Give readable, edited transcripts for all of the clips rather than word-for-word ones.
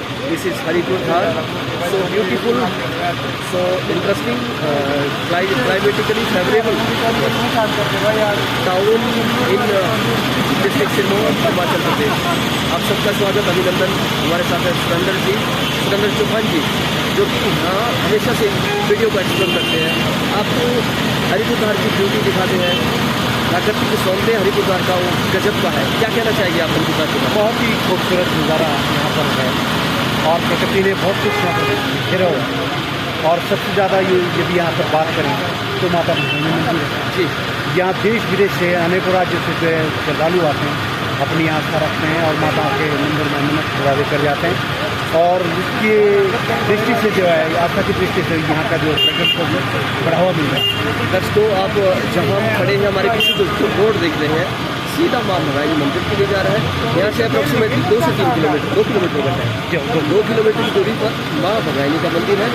This is Haripur Dhar. So beautiful, so interesting, climatically favorable town in district Sirmaur, Himachal Pradesh. आप सबका स्वागत, अभिनंदन। हमारे साथ है सुरेंद्र चौहान जी, जो कि यहाँ हमेशा से वीडियो को एक्सप्लोर करते हैं, आपको हरिपुर धार की ब्यूटी दिखाते हैं। प्राकृतिक सौंदर्य हरिपुर धार का वो गजब का है। क्या कहना चाहेंगे आप हरिपुर धार के बारे में? बहुत ही खूबसूरत नज़ारा यहाँ पर है और प्रकृति ने बहुत कुछ यहाँ पर घेरा हुआ है। और सबसे ज़्यादा यदि यहाँ पर बात करें तो माता भवानी मंदिर है जी। यहाँ देश विदेश से अनेकों राज्यों से जो है श्रद्धालु आते हैं, अपनी आस्था रखते हैं और माता के मंदिर में मन्नत पूरा कर जाते हैं। और इसकी दृष्टि से जो है, आस्था की दृष्टि से यहाँ का जो पर्यटन को बढ़ावा मिल रहा है। दोस्तों, आप जहाँ हम खड़े हैं, हमारे पीछे जो रोड देख रहे हैं, सीधा माँ भगानी मंदिर के लिए जा रहा है। यहाँ से अप्रोक्सीमेटली 2 से 3 किलोमीटर, 2 किलोमीटर का है। तो 2 किलोमीटर की दूरी पर माँ भगानी का मंदिर है,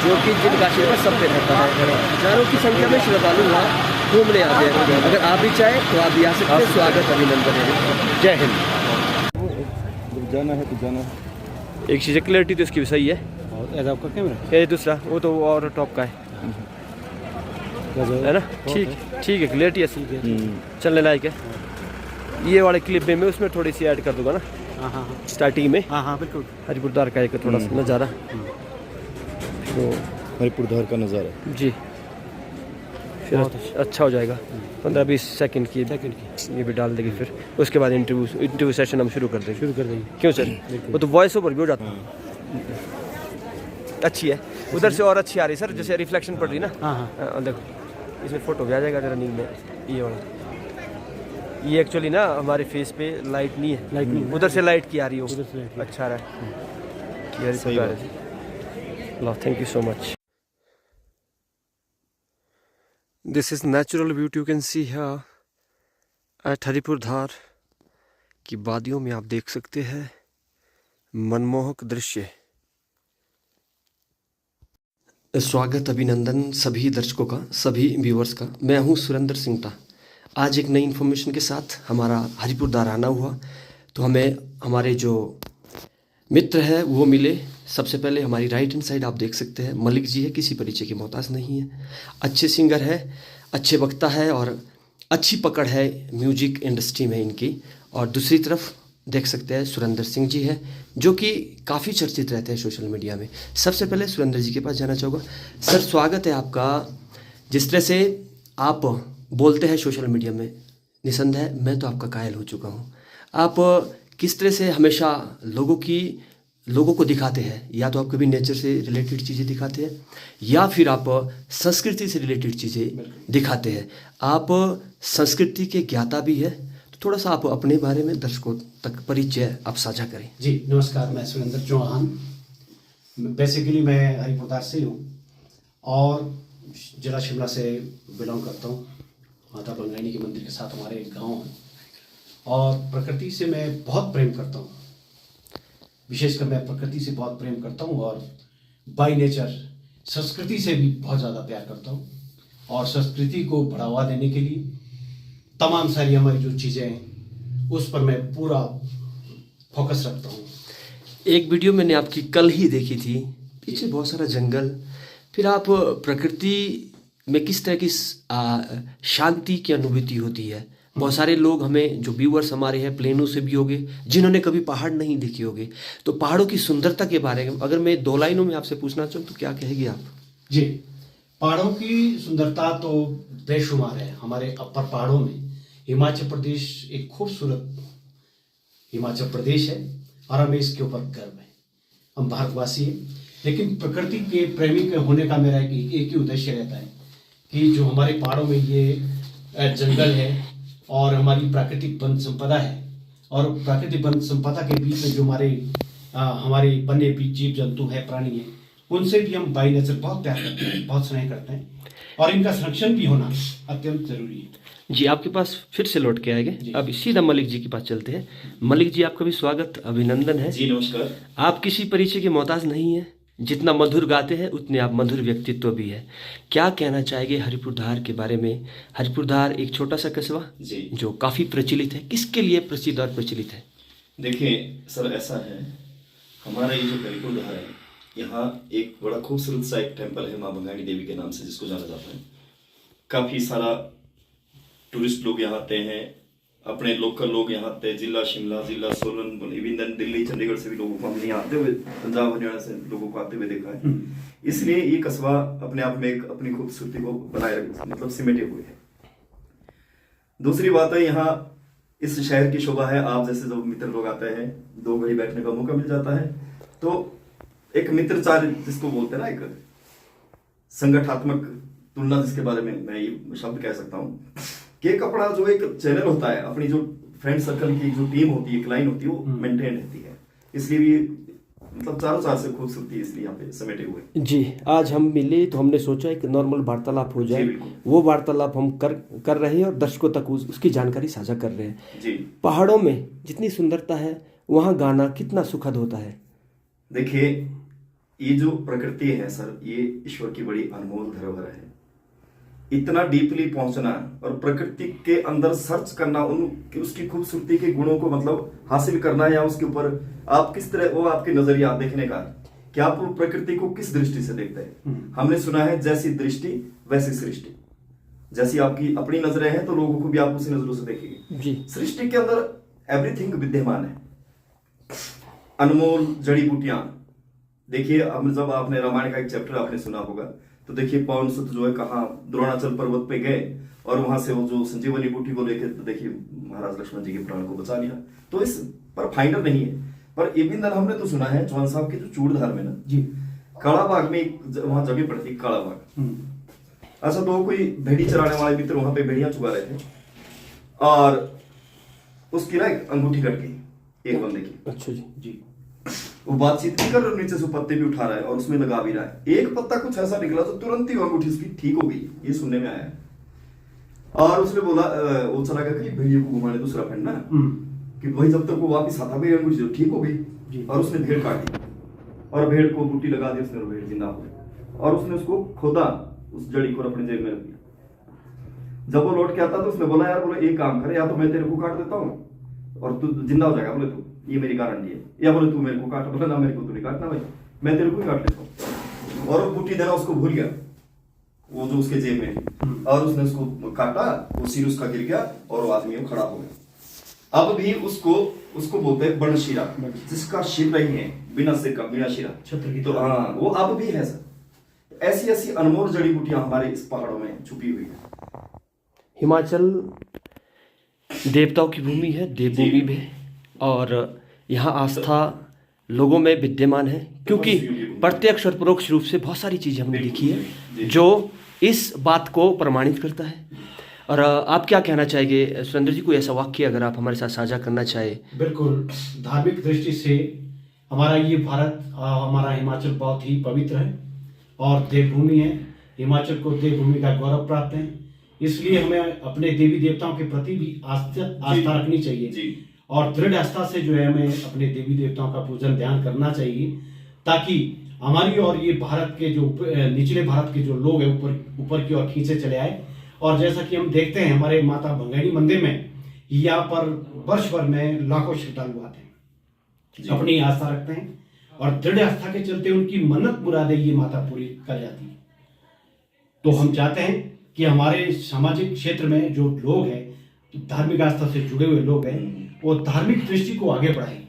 जो कि जिनका आशीर्वाद सब पे रहता है। हजारों की संख्या में श्रद्धालु वहाँ घूमने आते हैं। अगर आप भी चाहें तो आप भी आ सकते हैं। स्वागत, अभिनंदन है। जय हिंद। जाना है तो जाना है। एक चीज़ क्लैरिटी तो इसकी भी सही है। और आपका कैमरा ये दूसरा वो तो और टॉप का है ना। ठीक है, क्लैरिटी ऐसी है, चलने लायक है। ये वाले क्लिप में मैं उसमें थोड़ी सी ऐड कर दूंगा ना। हाँ स्टार्टिंग में। हाँ बिल्कुल। हरिपुर धार का एक थोड़ा सा नज़ारा, तो हरिपुर धार का नज़ारा जी फिर अच्छा हो जाएगा। 15-20 सेकंड की ये भी डाल देगी। फिर उसके बाद इंटरव्यू सेशन हम शुरू कर देंगे। क्यों सर? वो तो वॉइस ओवर भी हो जाता है। अच्छी है, उधर से और अच्छी आ रही सर, जैसे रिफ्लेक्शन पड़ रही ना। हाँ, देखो इसमें फोटो भी आ जाएगा रनिंग में। ये वाला, ये एक्चुअली ना हमारे फेस पे लाइट नहीं है, उधर से लाइट की आ रही हो, अच्छा रहा है। Thank you so much. This is natural beauty you can see here at Haripur Dhar की वादियों में। आप देख सकते हैं मनमोहक दृश्य। स्वागत, अभिनंदन सभी दर्शकों का, सभी व्यूवर्स का। मैं हूं सुरेंद्र सिंह। आज एक नई इन्फॉर्मेशन के साथ हमारा हरिपुर धार आना हुआ, तो हमें हमारे जो मित्र है वो मिले। सबसे पहले हमारी राइट हैंड साइड आप देख सकते हैं मलिक जी है, किसी परिचय की मोहताज नहीं है, अच्छे सिंगर है, अच्छे वक्ता है और अच्छी पकड़ है म्यूजिक इंडस्ट्री में इनकी। और दूसरी तरफ देख सकते हैं सुरेंद्र सिंह जी है, जो कि काफ़ी चर्चित रहते हैं सोशल मीडिया में। सबसे पहले सुरेंद्र जी के पास जाना चाहूँगा। सर, स्वागत है आपका। जिस तरह से आप बोलते हैं सोशल मीडिया में, निसंदेह मैं तो आपका कायल हो चुका हूँ। आप किस तरह से हमेशा लोगों को दिखाते हैं, या तो आप कभी नेचर से रिलेटेड चीज़ें दिखाते हैं या फिर आप संस्कृति से रिलेटेड चीज़ें दिखाते हैं। आप संस्कृति के ज्ञाता भी है, तो थोड़ा सा आप अपने बारे में दर्शकों तक परिचय आप साझा करें। जी नमस्कार, मैं सुरेंद्र चौहान। बेसिकली मैं हरिपुर धार से हूँ और जिला शिमला से बिलोंग करता हूँ। माता भंगानी के मंदिर के साथ हमारे एक गाँव है और प्रकृति से मैं बहुत प्रेम करता हूँ। विशेषकर मैं प्रकृति से बहुत प्रेम करता हूँ और बाय नेचर संस्कृति से भी बहुत ज़्यादा प्यार करता हूँ। और संस्कृति को बढ़ावा देने के लिए तमाम सारी हमारी जो चीज़ें हैं उस पर मैं पूरा फोकस रखता हूँ। एक वीडियो मैंने आपकी कल ही देखी थी, पीछे बहुत सारा जंगल, फिर आप प्रकृति में किस तरह की शांति की अनुभूति होती है। बहुत सारे लोग हमें, जो व्यूअर्स हमारे हैं, प्लेनों से भी होंगे, जिन्होंने कभी पहाड़ नहीं देखे होंगे, तो पहाड़ों की सुंदरता के बारे में अगर मैं 2 लाइनों में आपसे पूछना चाहूँ तो क्या कहेगी आप? जी, पहाड़ों की सुंदरता तो बेशुमार है। हमारे अपर पहाड़ों में हिमाचल प्रदेश एक खूबसूरत हिमाचल प्रदेश है और हमें इसके ऊपर गर्व है। हम भारतवासी हैं, लेकिन प्रकृति के प्रेमी के होने का मेरा एक ही उद्देश्य रहता है कि जो हमारे पहाड़ों में ये जंगल है और हमारी प्राकृतिक वन संपदा है, और प्राकृतिक वन संपदा के बीच में जो हमारे वन्य जीव जंतु है, प्राणी है, उनसे भी हम बाय नेचर बहुत प्यार करते हैं, बहुत स्नेह करते हैं और इनका संरक्षण भी होना अत्यंत जरूरी है। जी, आपके पास फिर से लौट के आएंगे। अब सीधा मलिक जी के पास चलते हैं। मलिक जी, आपका भी स्वागत, अभिनंदन है। जी नमस्कार। आप किसी परिचय के मोहताज नहीं है, जितना मधुर गाते हैं उतने आप मधुर व्यक्तित्व भी है। क्या कहना चाहेंगे हरिपुर धार के बारे में? हरिपुर धार एक छोटा सा कस्बा जी, जो काफ़ी प्रचलित है, किसके लिए प्रसिद्ध और प्रचलित है? देखिए सर, ऐसा है हमारा ये जो कलिपुर धार है, यहाँ एक बड़ा खूबसूरत सा एक टेम्पल है माँ भंगाणी देवी के नाम से, जिसको जाना जाता है। काफ़ी सारा टूरिस्ट लोग यहाँ आते हैं, अपने लोकल लोग यहाँ आते हैं, जिला शिमला, जिला सोलन, इवन दिल्ली, चंडीगढ़ से भी लोगों को हमने यहाँ आते हुए, पंजाब हरियाणा से लोगों को आते हुए देखा है। इसलिए ये कस्बा अपने आप में एक अपनी खूबसूरती को बनाए रख, मतलब सिमटे हुए है। दूसरी बात है, यहाँ इस शहर की शोभा है, आप जैसे जो मित्र लोग आते हैं, 2 घड़ी बैठने का मौका मिल जाता है, तो एक मित्रचार्य जिसको बोलते हैं ना, एक संगठनात्मक तुलना जिसके बारे में मैं ये शब्द कह सकता हूँ कि कपड़ा जो एक चैनल होता है, अपनी जो फ्रेंड सर्कल की जो टीम होती है, क्लाइन होती है, वो मेंटेन रहती है। इसलिए भी मतलब चारों चार से खूबसूरती इसलिए यहाँ पे समेटे हुए। जी, आज हम मिले तो हमने सोचा एक नॉर्मल वार्तालाप हो जाए। वो वार्तालाप हम कर रहे हैं और दर्शकों तक उसकी जानकारी साझा कर रहे हैं। जी, पहाड़ों में जितनी सुंदरता है, वहाँ गाना कितना सुखद होता है। देखिए, ये जो प्रकृति है सर, ये ईश्वर की बड़ी अनमोल धरोहर है। इतना डीपली पहुंचना और प्रकृति के अंदर सर्च करना, उसकी खूबसूरती के गुणों को मतलब हासिल करना, या उसके ऊपर आप किस तरह, वो आपके नजरिया देखने का कि आप प्रकृति को किस दृष्टि से देखते हैं। हमने सुना है, जैसी दृष्टि वैसी सृष्टि। जैसी आपकी अपनी नजरें हैं तो लोगों को भी आप उसी नजरों से देखेंगे। जी, सृष्टि के अंदर एवरीथिंग विद्यमान है। अनमोल जड़ी बूटियां देखिए, अब जब आपने रामायण का एक चैप्टर आपने सुना होगा, तो देखिए पवन सुत जो है कहाँ द्रोणाचल पर्वत पे गए और वहां से वो जो संजीवनी बूटी को लेकर, तो देखिए महाराज लक्ष्मण जी के प्राण को बचा लिया। तो इस पर फाइनल नहीं है, पर एबिंदर हमने तो सुना है चौहान साहब के जो चूड़धार में ना जी, काला बाग में वहां जगह पड़ती है, काला बाग। अच्छा, तो कोई भेड़ी चराने वाले मित्र वहां पे भेड़ियां चुगा रहे थे और उसकी ना एक अंगूठी कट गई एक बंदे की। अच्छा जी, वो बातचीत भी कर रहा है, नीचे से पत्ते भी उठा रहा है और उसमें लगा भी रहा है। एक पत्ता कुछ ऐसा निकला तो तुरंत ही अंगूठी उसकी ठीक हो गई, ये सुनने में आया। और उसने बोला, वो चला गया कि भेड़ियों को घुमाने दूसरा फ्रेंड ना, कि भाई जब तक वो वापिस आता मेरी अंगूठी ठीक हो गई। और उसने भेड़ काट दी और भेड़ को बूटी लगा दी उसने, भेड़ जिंदा हो गई। और उसने उसको खोदा, उस जड़ी को अपने जेब में रख दिया। जब वो लौट के आता तो उसने बोला, यार बोले एक काम कर, या तो मैं तेरे को काट देता हूँ और तू जिंदा हो जाएगा, बोले तू, ये मेरी गारंटी है, या बोले तू मेरे को काट। बोला ना, मेरे को तू नहीं काटना भाई, मैं तेरे को ही काट लेता हूँ। और वो बूटी देना उसको भूल गया, वो जो उसके जेब में, और उसने उसको काटा, वो सिर उसका गिर गया और वो आदमी खड़ा हो गया। अब भी उसको बोलते हैं बर्णशिरा, जिसका सिर नहीं है, बिना सिर का, बिना शिरा, तो हाँ, वो अब भी है सर। ऐसी ऐसी अनमोल जड़ी बूटियां हमारे इस पहाड़ों में छुपी हुई है। हिमाचल देवताओं की भूमि है, देवभूमि भी, और यहाँ आस्था लोगों में विद्यमान है, क्योंकि प्रत्यक्ष और परोक्ष रूप से बहुत सारी चीज़ें हमने देखी है जो इस बात को प्रमाणित करता है। और आप क्या कहना चाहेंगे सुरेंद्र जी, कोई ऐसा वाक्य अगर आप हमारे साथ साझा करना चाहे? बिल्कुल, धार्मिक दृष्टि से हमारा ये भारत, हमारा हिमाचल बहुत ही पवित्र है और देवभूमि है। हिमाचल को देवभूमि का गौरव प्राप्त है, इसलिए हमें अपने देवी देवताओं के प्रति भी आस्था रखनी चाहिए और दृढ़ आस्था से जो है हमें अपने देवी देवताओं का पूजन ध्यान करना चाहिए, ताकि हमारी और ये भारत के जो निचले भारत के जो लोग हैं ऊपर की ओर खींचे चले आए। और जैसा कि हम देखते हैं, हमारे माता भंगाणी मंदिर में यहाँ पर वर्ष भर में लाखों श्रद्धालु आते हैं, अपनी आस्था रखते हैं और दृढ़ आस्था के चलते उनकी मन्नत मुरादें ये माता पूरी कर जाती है। तो हम चाहते हैं कि हमारे सामाजिक क्षेत्र में जो लोग हैं, धार्मिक आस्था से जुड़े हुए लोग हैं, वो धार्मिक दृष्टि को आगे बढ़ाएं।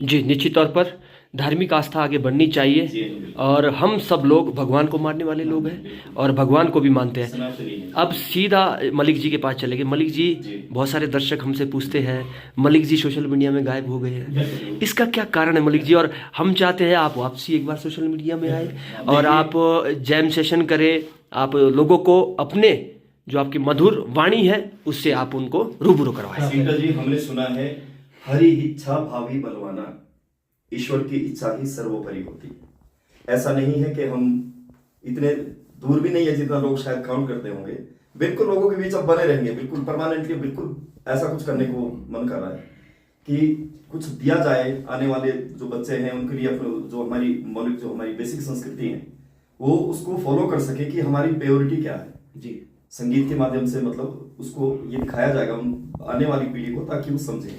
जी, निश्चित तौर पर धार्मिक आस्था आगे बढ़नी चाहिए और हम सब लोग भगवान को मानने वाले लोग हैं और भगवान को भी मानते हैं। अब सीधा मलिक जी के पास चले गए। मलिक जी, बहुत सारे दर्शक हमसे पूछते हैं, मलिक जी सोशल मीडिया में गायब हो गए हैं, इसका क्या कारण है मलिक जी? और हम चाहते हैं आप वापसी एक बार सोशल मीडिया में आए और आप जैम सेशन करें, आप लोगों को अपने जो आपकी मधुर वाणी है उससे आप उनको रूबरू करवाएं। सीता जी, हमने सुना है, हरि इच्छा भावी बलवाना, ईश्वर की इच्छा ही सर्वोपरि होती है। ऐसा नहीं है कि हम इतने दूर भी नहीं है जितना लोग शायद काउंट करते होंगे। बिल्कुल लोगों के बीच अब बने रहेंगे, बिल्कुल परमानेंटली, बिल्कुल ऐसा कुछ करने को मन कर रहा है कि कुछ दिया जाए आने वाले जो बच्चे हैं उनके लिए, जो हमारी मौलिक, जो हमारी बेसिक संस्कृति है, वो उसको फॉलो कर सके कि हमारी प्योरिटी क्या है जी। संगीत के माध्यम से मतलब उसको ये दिखाया जाएगा आने वाली पीढ़ी को, ताकि वो समझे।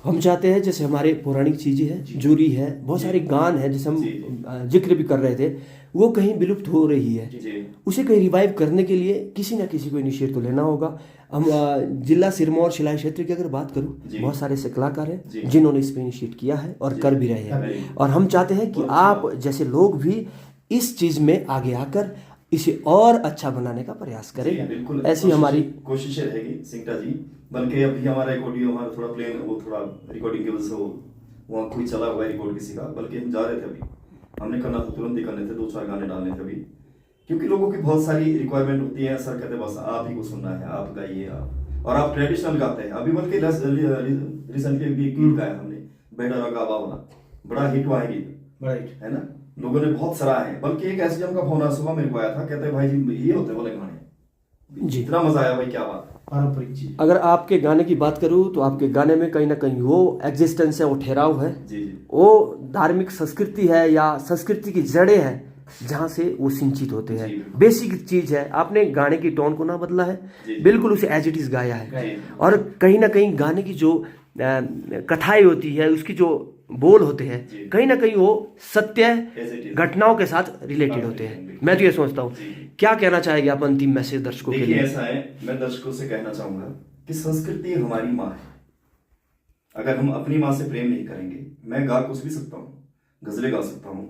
हम चाहते हैं जैसे हमारे पौराणिक चीज़ें हैं, जूरी है, बहुत सारे गान हैं जैसे हम जिक्र भी कर रहे थे, वो कहीं विलुप्त हो रही है। उसे कहीं रिवाइव करने के लिए किसी ना किसी को इनिशिएट तो लेना होगा। हम जिला सिरमौर शिलाई क्षेत्र की अगर बात करूं, बहुत सारे ऐसे कलाकार हैं जिन्होंने इस पर इनिशिएट किया है और कर भी रहे हैं, और हम चाहते हैं कि आप जैसे लोग भी इस चीज़ में आगे आकर इसे और अच्छा बनाने का प्रयास करें। ऐसी हमारी कोशिश रहेगी सिंगटा जी। बल्कि अभी हमारा एक ऑडियो हमारा थोड़ा प्लेन, वो थोड़ा रिकॉर्डिंग की वजह से वो वहाँ कोई चला हुआ है रिकॉर्ड किसी का, बल्कि हम जा रहे थे अभी, हमने करना था तुरंत ही करने थे, 2-4 गाने डालने थे अभी, क्योंकि लोगों की बहुत सारी रिक्वायरमेंट होती है। सर कहते बस आप ही को सुनना है, आप गाइए आप, और आप ट्रेडिशनल गाते हैं। अभी बल्कि रिसेंटली भी गीत गाया हमने, बेटा रगा बावला, बड़ा हिट हुआ है गीत, है ना, लोगों ने बहुत सराहा है। बल्कि एक एसडीएम का फोन सुबह मेरे को आया था, कहते भाई जी ये होते बोले गाने जी, इतना मजा आया भाई, क्या बात। पारंपरिक चीज, अगर आपके गाने की बात करूं तो आपके गाने में कहीं ना कहीं वो एग्जिस्टेंस है, वो ठहराव है, वो धार्मिक संस्कृति है या संस्कृति की जड़ें हैं जहाँ से वो सिंचित होते हैं। बेसिक चीज है, आपने गाने की टोन को ना बदला है, बिल्कुल उसे एज इट इज गाया है। और कहीं ना कहीं गाने की जो कथाएं होती है, उसकी जो बोल होते हैं, कहीं ना कहीं वो सत्य घटनाओं के साथ रिलेटेड होते हैं। मैं तो ये सोचता हूँ। क्या कहना चाहेंगे आप अंतिम मैसेज दर्शकों के लिए? ऐसा है, मैं दर्शकों से कहना चाहूंगा कि संस्कृति हमारी माँ है। अगर हम अपनी माँ से प्रेम नहीं करेंगे, मैं गा कुछ भी सकता हूँ, गजलें गा सकता हूँ,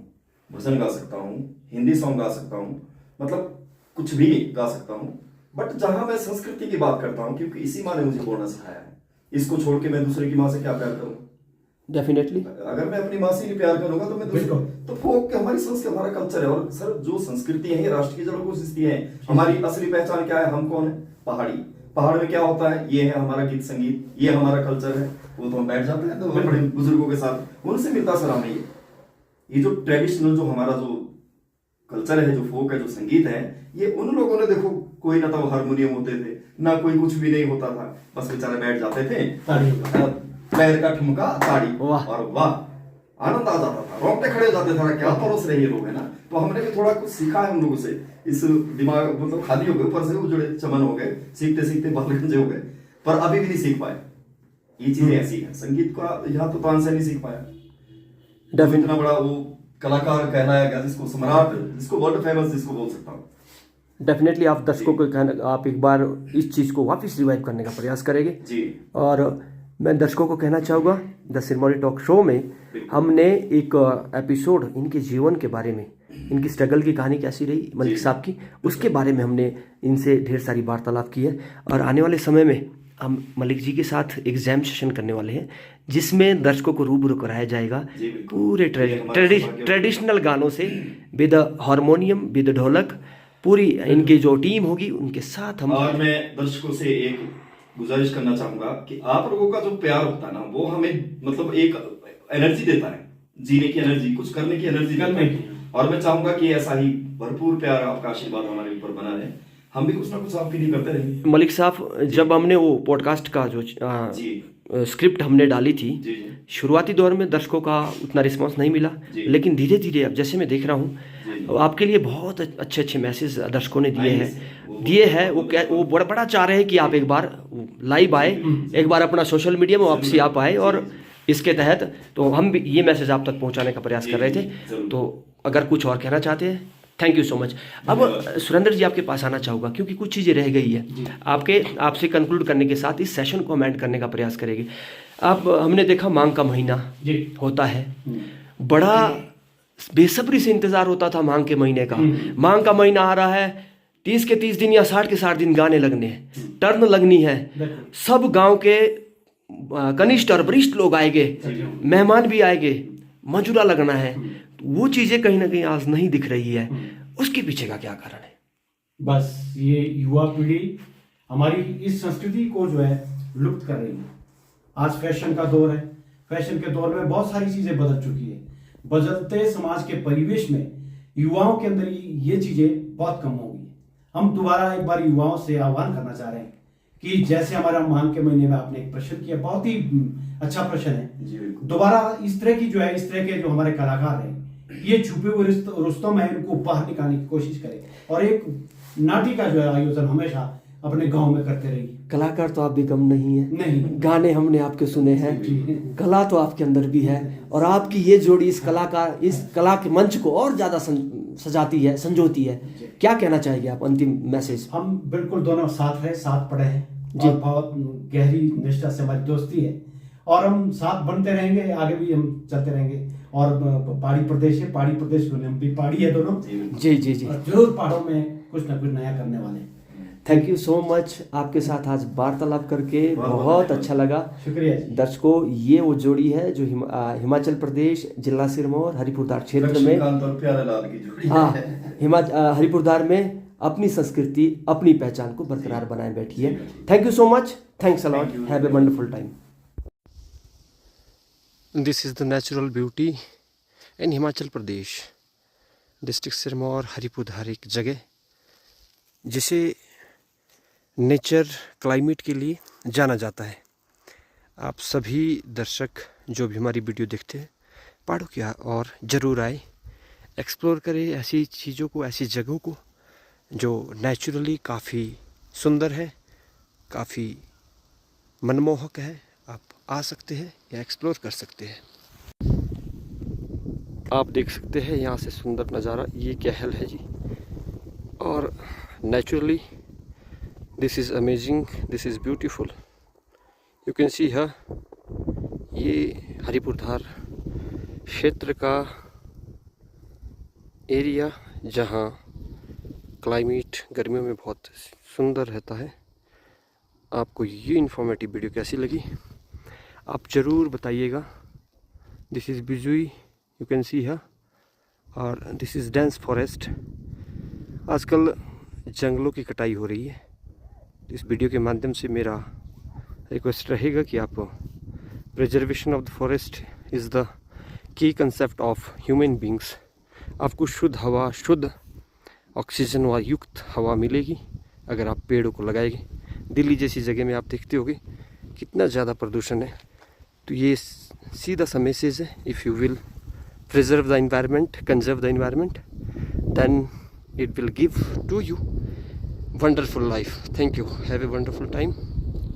भजन गा सकता हूँ, हिंदी सॉन्ग गा सकता हूँ, मतलब कुछ भी गा सकता हूँ, बट जहां मैं संस्कृति की बात करता हूँ, क्योंकि इसी माँ ने मुझे बोलना सिखाया है, इसको छोड़ के मैं दूसरे की माँ से क्या प्यार करूँ? डेफिनेटली अगर मैं अपनी माँ से ही प्यार करूंगा तो मैं तो फोक हमारी संस्कृति, हमारा कल्चर है। और सर जो संस्कृति है, ये राष्ट्र की जड़ों को सिंचती है। हमारी असली पहचान क्या है? हम कौन है? पहाड़ी। पहाड़ में क्या होता है? ये है हमारा गीत संगीत, ये हमारा कल्चर है। वो तो हम बैठ जाते हैं तो बड़े बुजुर्गों के साथ, उनसे मिलता सर हमें ये जो ट्रेडिशनल, जो हमारा जो कल्चर है, जो फोक है, जो संगीत है, ये उन लोगों ने देखो, कोई ना तो हारमोनियम होते थे, ना कोई कुछ भी नहीं होता था, बस बेचारे बैठ जाते थे, पैर का ठुमका ताड़ी, और वाह आनंद आ जाता था, रोंगटे खड़े हो जाते थे, क्या परोस रहे ये लोग, है ना। तो हमने भी थोड़ा कुछ सीखा है उन लोगों से, इस दिमाग मतलब खाली हो गए, ऊपर से उजड़े चमन हो गए, सीखते सीखते बाल गंजे हो गए, पर अभी भी नहीं सीख पाए। ये चीजें ऐसी है, संगीत का यहाँ तो तान से नहीं सीख पाया। इतना बड़ा वो कलाकार कहलाया गया, जिसको सम्राट, जिसको वर्ल्ड फेमस जिसको बोल सकता हूँ। डेफिनेटली आप दर्शकों को कहना, आप एक बार इस चीज़ को वापस रिवाइव करने का प्रयास करेंगे जी। और मैं दर्शकों को कहना चाहूँगा, द सिरमौरी टॉक शो में हमने एक एपिसोड इनके जीवन के बारे में, इनकी स्ट्रगल की कहानी कैसी रही मलिक साहब की, उसके बारे में हमने इनसे ढेर सारी वार्तालाप की है। और आने वाले समय में हम मलिक जी के साथ एक जैम सेशन करने वाले हैं, जिसमें दर्शकों को रूबरू कराया जाएगा पूरे ट्रेडिशनल गानों से, विद हारमोनियम, विद ढोलक, पूरी इनकी जो टीम होगी उनके साथ हम। और मैं दर्शकों से एक गुजारिश करना चाहूंगा कि आप लोगों का जो प्यार होता है ना, वो हमें मतलब एक एनर्जी देता है, जीने की एनर्जी, कुछ करने की एनर्जी देता है। और मैं चाहूंगा कि ऐसा ही भरपूर प्यार, आपका आशीर्वाद हमारे ऊपर बना रहे, हम भी कुछ ना कुछ आपके लिए करते रहेंगे। मलिक साहब, जब हमने वो पॉडकास्ट का जो स्क्रिप्ट हमने डाली थी, शुरुआती दौर में दर्शकों का उतना रिस्पांस नहीं मिला, लेकिन धीरे धीरे अब जैसे मैं देख रहा हूँ, आपके लिए बहुत अच्छे अच्छे मैसेज दर्शकों ने दिए हैं। वो बड़ा चाह रहे हैं कि आप एक बार लाइव आए, एक बार अपना सोशल मीडिया में वापसी आप आए, और इसके तहत तो हम भी ये मैसेज आप तक पहुंचाने का प्रयास कर रहे थे। तो अगर कुछ और कहना चाहते हैं, थैंक यू सो मच। अब सुरेंद्र जी आपके पास आना चाहूँगा, क्योंकि कुछ चीज़ें रह गई है, आपसे कंक्लूड करने के साथ इस सेशन को हम एंड करने का प्रयास करेंगे। हमने देखा मांग का महीना होता है, बड़ा बेसब्री से इंतजार होता था मांग के महीने का। मांग का महीना आ रहा है, 30 के 30 दिन या 60 के 60 दिन गाने लगने हैं, टर्न लगनी है, सब गांव के कनिष्ठ और वरिष्ठ लोग आएंगे, मेहमान भी आएंगे, मजूरा लगना है। वो चीजें कहीं ना कहीं आज नहीं दिख रही है, उसके पीछे का क्या कारण है? बस ये युवा पीढ़ी हमारी इस संस्कृति को जो है लुप्त कर रही है। आज फैशन का दौर है, फैशन के दौर में बहुत सारी चीजें बदल चुकी है। बदलते समाज के परिवेश में युवाओं के अंदर ये चीजें बहुत कम हो गई। हम दोबारा एक बार युवाओं से आह्वान करना चाह रहे हैं कि जैसे हमारा मांग के महीने में आपने एक प्रश्न किया, बहुत ही अच्छा प्रश्न है, दोबारा इस तरह के जो हमारे कलाकार हैं, ये छुपे हुए रुस्तम है, इनको बाहर निकालने की कोशिश करें, और एक नाटी का जो है आयोजन हमेशा अपने गांव में करते रहिए। कलाकार तो आप भी कम नहीं है, नहीं। गाने हमने आपके सुने हैं, कला तो आपके अंदर भी है, और आपकी ये जोड़ी इस कला के मंच को और ज़्यादा सजाती है, संजोती है। क्या कहना चाहेंगे आप, अंतिम मैसेज? हम बिल्कुल दोनों साथ रहे, साथ पढ़े हैं जी। और बहुत गहरी निष्ठा से हमारी दोस्ती है, और हम साथ बनते रहेंगे, आगे भी हम चलते रहेंगे। और पहाड़ी प्रदेश है, पहाड़ी प्रदेश में हम भी पहाड़ी है दोनों। जी जी जी, और जरूर पहाड़ों में कुछ ना कुछ नया करने वाले हैं। Thank you so much. आपके साथ आज वार्तालाप करके बहुत अच्छा लगा। शुक्रिया। दर्शकों, ये वो जोड़ी है जो हिमाचल प्रदेश, जिला सिरमौर, हरिपुरदार क्षेत्र में, प्यारेलाल की जोड़ी हाँ, हरिपुरदार में अपनी संस्कृति, अपनी पहचान को बरकरार बनाए बैठी है। Thank you so much, thanks a lot, have a wonderful time. This is the natural beauty in Himachal Pradesh, district Sirmaur, Haripurdhar, एक जगह जिसे नेचर क्लाइमेट के लिए जाना जाता है। आप सभी दर्शक जो भी हमारी वीडियो देखते हैं, पहाड़ों की और ज़रूर आए, एक्सप्लोर करें ऐसी चीज़ों को, ऐसी जगहों को जो नेचुरली काफ़ी सुंदर है, काफ़ी मनमोहक है। आप आ सकते हैं या एक्सप्लोर कर सकते हैं। आप देख सकते हैं यहाँ से सुंदर नज़ारा, ये कहल है जी, और naturally this is amazing, this is beautiful. You can see है, ये हरिपुरदार क्षेत्र का एरिया जहाँ क्लाइमेट गर्मियों में बहुत सुंदर रहता है। आपको ये इन्फॉर्मेटिव वीडियो कैसी लगी आप ज़रूर बताइएगा। This is Bijui, you can see है, और दिस इज़ डेंस फॉरेस्ट। आजकल जंगलों की कटाई हो रही है। इस वीडियो के माध्यम से मेरा रिक्वेस्ट रहेगा कि आप, preservation of the forest is the key concept of human beings. आपको शुद्ध हवा, शुद्ध ऑक्सीजन व युक्त हवा मिलेगी अगर आप पेड़ों को लगाएंगे। दिल्ली जैसी जगह में आप देखते होगे कितना ज़्यादा प्रदूषण है। तो ये सीधा सा मैसेज है, if you will preserve the environment, conserve the environment, then it will give to you wonderful life. Thank you. Have a wonderful time.